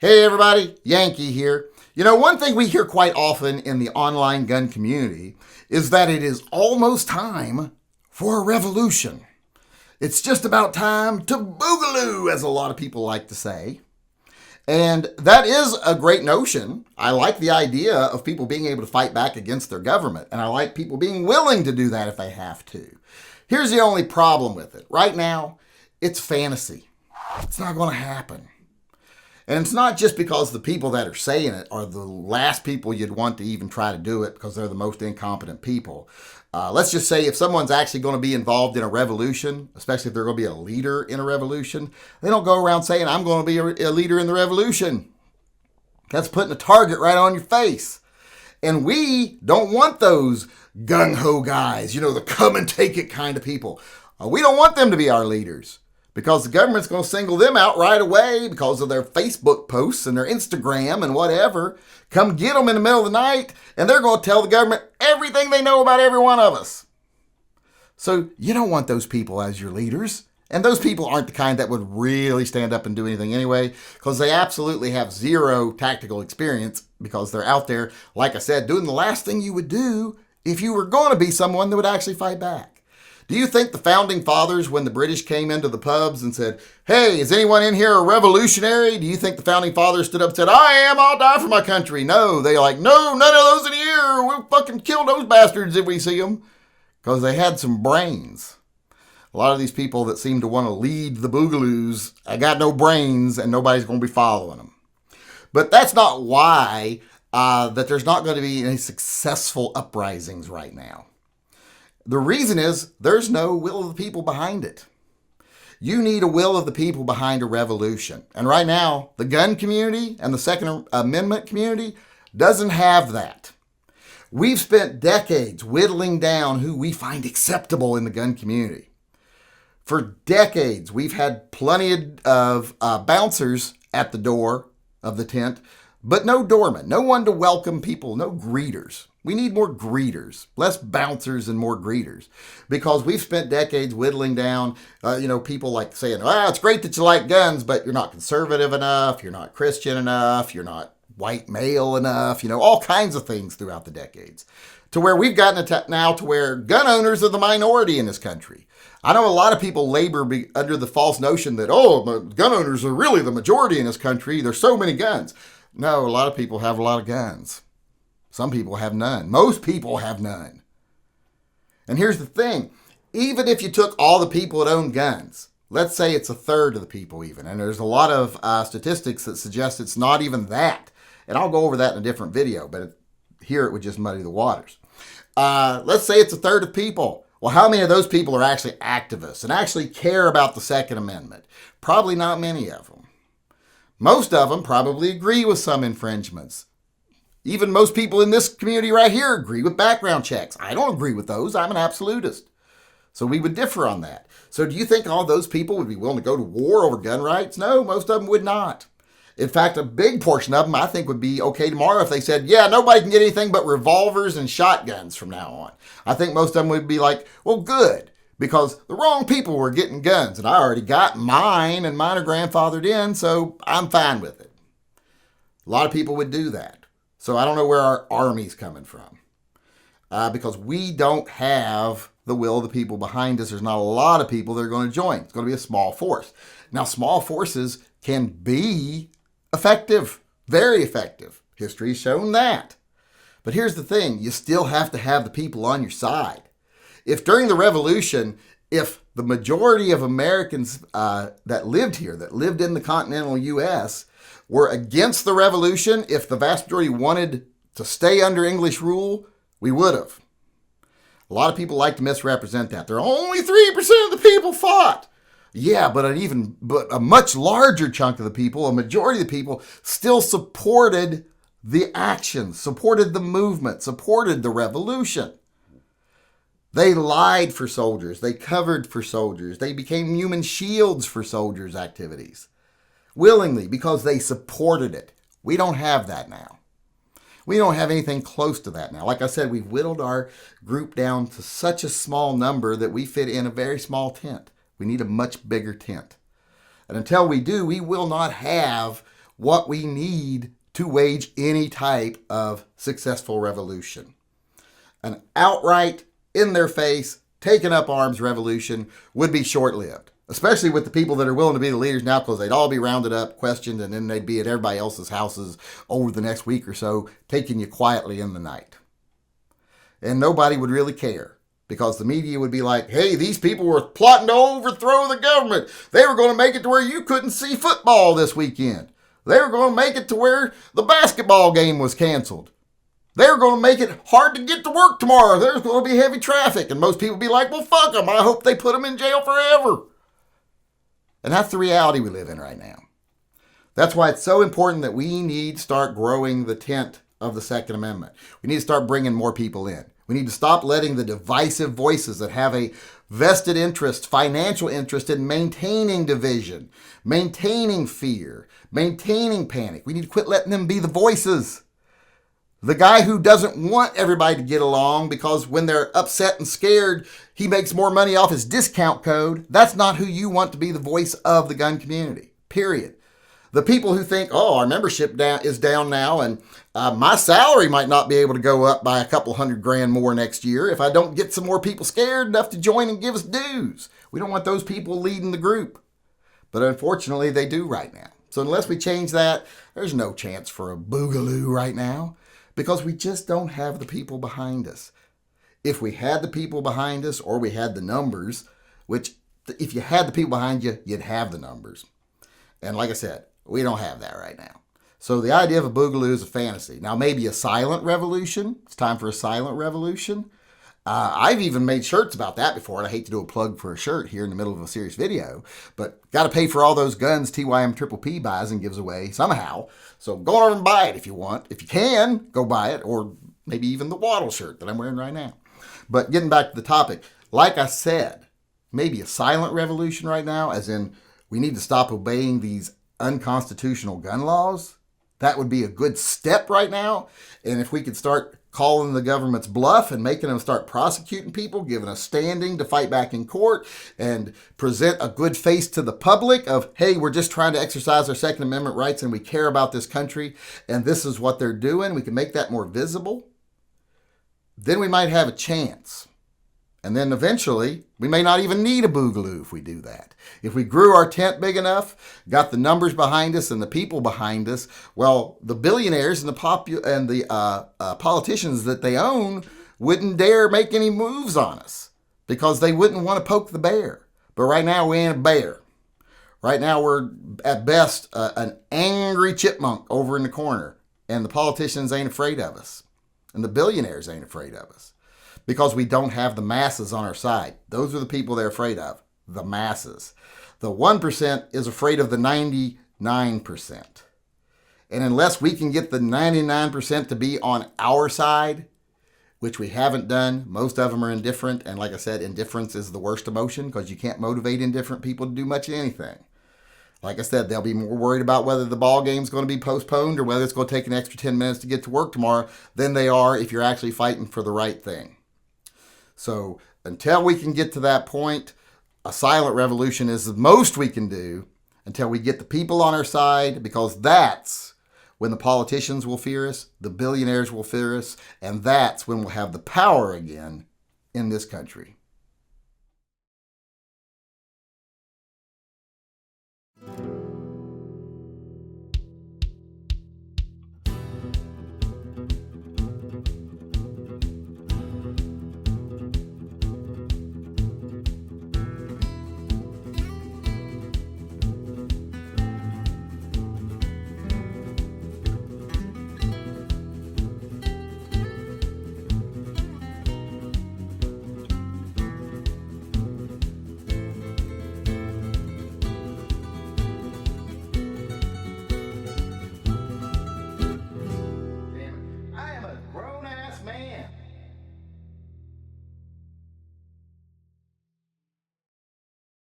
Hey everybody, Yankee here. You know, one thing we hear quite often in the online gun community is that it is almost time for a revolution. It's just about time to boogaloo, as a lot of people like to say. And that is a great notion. I like the idea of people being able to fight back against their government, and I like people being willing to do that if they have to. Here's the only problem with it. Right now, it's fantasy. It's not going to happen. And it's not just because the people that are saying it are the last people you'd want to even try to do it because they're the most incompetent people. Let's just say if someone's actually going to be involved in a revolution, especially if they're going to be a leader in a revolution, they don't go around saying, I'm going to be a leader in the revolution. That's putting a target right on your face. And we don't want those gung-ho guys, the come and take it kind of people. We don't want them to be our leaders. Because the government's going to single them out right away because of their Facebook posts and their Instagram and whatever. Come get them in the middle of the night, and they're going to tell the government everything they know about every one of us. So you don't want those people as your leaders. And those people aren't the kind that would really stand up and do anything anyway, because they absolutely have zero tactical experience because they're out there, like I said, doing the last thing you would do if you were going to be someone that would actually fight back. Do you think the founding fathers, when the British came into the pubs and said, hey, is anyone in here a revolutionary? Do you think the founding fathers stood up and said, I am, I'll die for my country? No, they're like, no, none of those in here. We'll fucking kill those bastards if we see them. Because they had some brains. A lot of these people that seem to want to lead the boogaloos, I got no brains and nobody's going to be following them. But that's not why that there's not going to be any successful uprisings right now. The reason is there's no will of the people behind it. You need a will of the people behind a revolution. And right now, the gun community and the Second Amendment community doesn't have that. We've spent decades whittling down who we find acceptable in the gun community. For decades, we've had plenty of bouncers at the door of the tent, but no doorman, no one to welcome people, no greeters. We need more greeters, less bouncers and more greeters, because we've spent decades whittling down, people like saying, it's great that you like guns, but you're not conservative enough, you're not Christian enough, you're not white male enough, all kinds of things throughout the decades, to where we've gotten it now to where gun owners are the minority in this country. I know a lot of people labor under the false notion that, gun owners are really the majority in this country, there's so many guns. No, a lot of people have a lot of guns. Some people have none. Most people have none. And here's the thing. Even if you took all the people that own guns, let's say it's a third of the people even, and there's a lot of statistics that suggest it's not even that. And I'll go over that in a different video, but here it would just muddy the waters. Let's say it's a third of people. Well, how many of those people are actually activists and actually care about the Second Amendment? Probably not many of them. Most of them probably agree with some infringements. Even most people in this community right here agree with background checks. I don't agree with those. I'm an absolutist. So we would differ on that. So do you think all those people would be willing to go to war over gun rights? No, most of them would not. In fact, a big portion of them, I think, would be okay tomorrow if they said, yeah, nobody can get anything but revolvers and shotguns from now on. I think most of them would be like, well, good, because the wrong people were getting guns, and I already got mine, and mine are grandfathered in, so I'm fine with it. A lot of people would do that. So I don't know where our army's coming from, because we don't have the will of the people behind us. There's not a lot of people that are going to join. It's going to be a small force. Now, small forces can be effective, very effective. History's shown that. But here's the thing. You still have to have the people on your side. If during the revolution, if the majority of Americans that lived here, that lived in the continental U.S., were against the revolution, if the vast majority wanted to stay under English rule, we would have. A lot of people like to misrepresent that. There are only 3% of the people fought. Yeah, but a much larger chunk of the people, a majority of the people, still supported the actions, supported the movement, supported the revolution. They lied for soldiers. They covered for soldiers. They became human shields for soldiers' activities. Willingly, because they supported it. We don't have that now. We don't have anything close to that now. Like I said, we've whittled our group down to such a small number that we fit in a very small tent. We need a much bigger tent. And until we do, we will not have what we need to wage any type of successful revolution. An outright, in-their-face, taking up arms revolution would be short-lived, especially with the people that are willing to be the leaders now, because they'd all be rounded up, questioned, and then they'd be at everybody else's houses over the next week or so, taking you quietly in the night. And nobody would really care, because the media would be like, hey, these people were plotting to overthrow the government. They were going to make it to where you couldn't see football this weekend. They were going to make it to where the basketball game was canceled. They were going to make it hard to get to work tomorrow. There's going to be heavy traffic. And most people would be like, well, fuck them. I hope they put them in jail forever. And that's the reality we live in right now. That's why it's so important that we need to start growing the tent of the Second Amendment. We need to start bringing more people in. We need to stop letting the divisive voices that have a vested interest, financial interest in maintaining division, maintaining fear, maintaining panic. We need to quit letting them be the voices. The guy who doesn't want everybody to get along because when they're upset and scared, he makes more money off his discount code. That's not who you want to be the voice of the gun community, period. The people who think, oh, our membership is down now and my salary might not be able to go up by a couple $100,000 more next year if I don't get some more people scared enough to join and give us dues. We don't want those people leading the group. But unfortunately, they do right now. So unless we change that, there's no chance for a boogaloo right now, because we just don't have the people behind us. If we had the people behind us, or we had the numbers, which if you had the people behind you, you'd have the numbers. And like I said, we don't have that right now. So the idea of a boogaloo is a fantasy. Now maybe a silent revolution. It's time for a silent revolution. I've even made shirts about that before, and I hate to do a plug for a shirt here in the middle of a serious video, but got to pay for all those guns TYMP buys and gives away somehow. So go on and buy it if you want. If you can, go buy it, or maybe even the Waddle shirt that I'm wearing right now. But getting back to the topic, like I said, maybe a silent revolution right now, as in we need to stop obeying these unconstitutional gun laws. That would be a good step right now. And if we could start calling the government's bluff and making them start prosecuting people, giving us standing to fight back in court and present a good face to the public of, hey, we're just trying to exercise our Second Amendment rights and we care about this country and this is what they're doing. We can make that more visible. Then we might have a chance. And then eventually, we may not even need a boogaloo if we do that. If we grew our tent big enough, got the numbers behind us and the people behind us, well, the billionaires and the politicians that they own wouldn't dare make any moves on us because they wouldn't want to poke the bear. But right now, we ain't a bear. Right now, we're at best an angry chipmunk over in the corner, and the politicians ain't afraid of us, and the billionaires ain't afraid of us. Because we don't have the masses on our side. Those are the people they're afraid of, the masses. The 1% is afraid of the 99%. And unless we can get the 99% to be on our side, which we haven't done, most of them are indifferent. And like I said, indifference is the worst emotion because you can't motivate indifferent people to do much of anything. Like I said, they'll be more worried about whether the ball game's going to be postponed or whether it's going to take an extra 10 minutes to get to work tomorrow than they are if you're actually fighting for the right thing. So until we can get to that point, a silent revolution is the most we can do until we get the people on our side, because that's when the politicians will fear us, the billionaires will fear us, and that's when we'll have the power again in this country.